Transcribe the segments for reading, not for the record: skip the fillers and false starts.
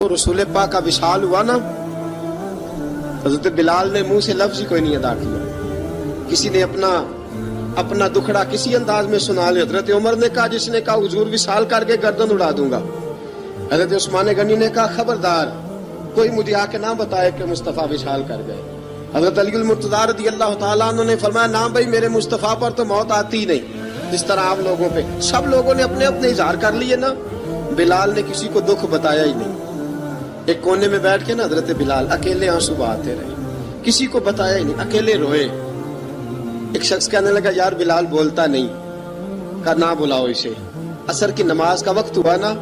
رسول پاک کا وصال ہوا نا، حضرت بلال نے منہ سے لفظ ہی کوئی نہیں ادا کیا. کسی نے اپنا دکھڑا کسی انداز میں سنا لیا. حضرت عمر نے کہا، جس نے کہا حضور وصال کر کے گردن اڑا دوں گا. حضرت عثمان غنی نے کہا، خبردار کوئی مجھے آ کے نہ بتائے کہ مصطفیٰ وصال کر گئے. حضرت علی المرتضیٰ رضی اللہ تعالیٰ عنہ نے فرمایا، نہ بھائی میرے مصطفیٰ پر تو موت آتی ہی نہیں جس طرح آپ لوگوں پہ. سب لوگوں نے اپنے اپنے اظہار کر لیے نا، بلال نے کسی کو دکھ بتایا ہی نہیں. ایک کونے میں بیٹھ کے نا حضرت بلال اکیلے آنسو بہاتے رہے، کسی کو بتایا ہی نہیں، اکیلے روئے. ایک شخص کہنے لگا، یار بلال بولتا نہیں. کہا نہ بلاؤ اسے. عصر کی نماز کا وقت ہوا نا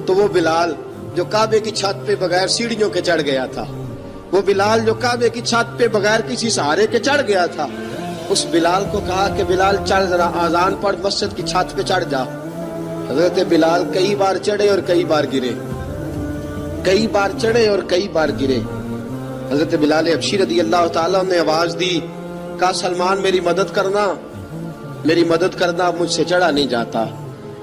تو وہ بلال جو کعبے کی چھت پہ بغیر سیڑھیوں کے چڑھ گیا تھا، وہ بلال جو کعبے کی چھت پہ بغیر کسی سہارے کے چڑھ گیا تھا، اس بلال کو کہا کہ بلال چل ذرا آذان پڑھ، مسجد کی چھت پہ چڑھ جا. حضرت بلال کئی بار چڑھے اور کئی بار گرے، کئی بار چڑھے اور کئی بار گرے. حضرت بلال حبشی رضی اللہ تعالیٰ نے آواز دی، کہا سلمان میری مدد کرنا، میری مدد کرنا. اب مجھ سے چڑھا نہیں جاتا،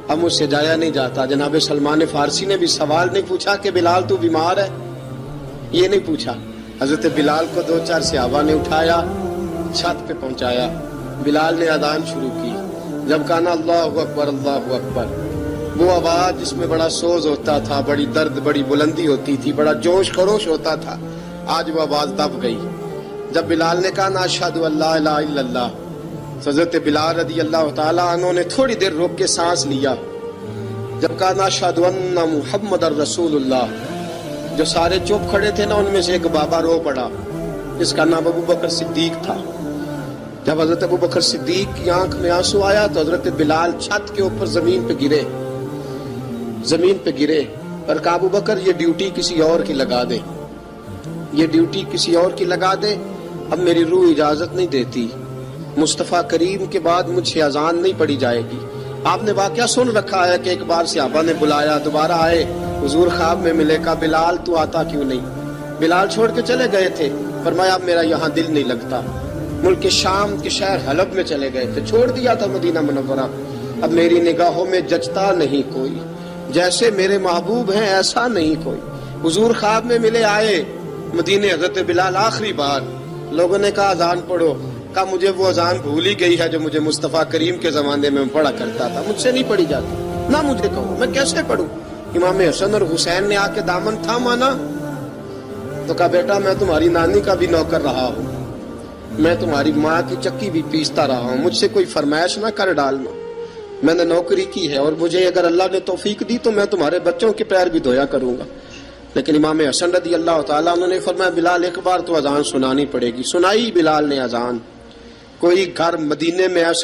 اب مجھ سے جایا نہیں جاتا. جناب سلمان فارسی نے بھی سوال نہیں پوچھا کہ بلال تو بیمار ہے، یہ نہیں پوچھا. حضرت بلال کو دو چار صحابہ نے اٹھایا، چھت پہ پہنچایا. بلال نے اذان شروع کی. جب کہا نا اللہ اکبر اللہ اکبر، وہ آواز جس میں بڑا سوز ہوتا تھا، بڑی درد، بڑی بلندی ہوتی تھی، بڑا جوش خروش ہوتا تھا، آج وہ آواز دب گئی. جب بلال نے کہا نا اشہد ان لا الہ الا اللہ، حضرت بلال رضی اللہ تعالیٰ عنہ نے تھوڑی دیر روک کے سانس لیا. جب کہا نا اشہد ان محمد رسول اللہ، جو سارے چپ کھڑے تھے نا ان میں سے ایک بابا رو پڑا جس کا نام ابو بکر صدیق تھا. جب حضرت ابو بکر صدیق کی آنکھ میں آنسو آیا تو حضرت بلال چھت کے اوپر زمین پہ گرے، زمین پہ گرے اور کہا ابو بکر یہ ڈیوٹی کسی اور کی لگا دے، یہ ڈیوٹی کسی اور کی لگا دے، اب میری روح اجازت نہیں دیتی، مصطفیٰ کریم کے بعد مجھ سے اذان نہیں پڑھی جائے گی. آپ نے واقعہ سن رکھا ہے کہ ایک بار صحابہ نے بلایا، دوبارہ آئے، حضور خواب میں ملے. کہا بلال تو آتا کیوں نہیں؟ بلال چھوڑ کے چلے گئے تھے. فرمایا اب میرا یہاں دل نہیں لگتا. ملک شام کے شہر حلب میں چلے گئے تھے، چھوڑ دیا تھا مدینہ منورہ. اب میری نگاہوں میں جچتا نہیں کوئی، جیسے میرے محبوب ہیں ایسا نہیں کوئی. حضور خواب میں ملے، آئے مدینے. حضرت بلال آخری بار، لوگوں نے کہا اذان پڑھو. کہا مجھے وہ اذان بھول ہی گئی ہے جو مجھے مصطفیٰ کریم کے زمانے میں پڑھا کرتا تھا، مجھ سے نہیں پڑھی جاتی. نہ مجھے کہو، میں کیسے پڑھوں؟ امام حسن اور حسین نے آ کے دامن تھاما نا تو کہا بیٹا میں تمہاری نانی کا بھی نوکر رہا ہوں، میں تمہاری ماں کی چکی بھی پیستا رہا ہوں، مجھ سے کوئی فرمائش نہ کر ڈالنا. میں نے نوکری کی ہے اور مجھے اگر اللہ نے توفیق دی تو میں تمہارے بچوں کے پیر بھی دھویا کروں گا. لیکن امام حسن رضی اللہ تعالیٰ عنہ نے فرمایا بلال ایک بار تو اذان سنانی پڑے گی. سنائی بلال نے اذان. کوئی گھر مدینے میں ایسا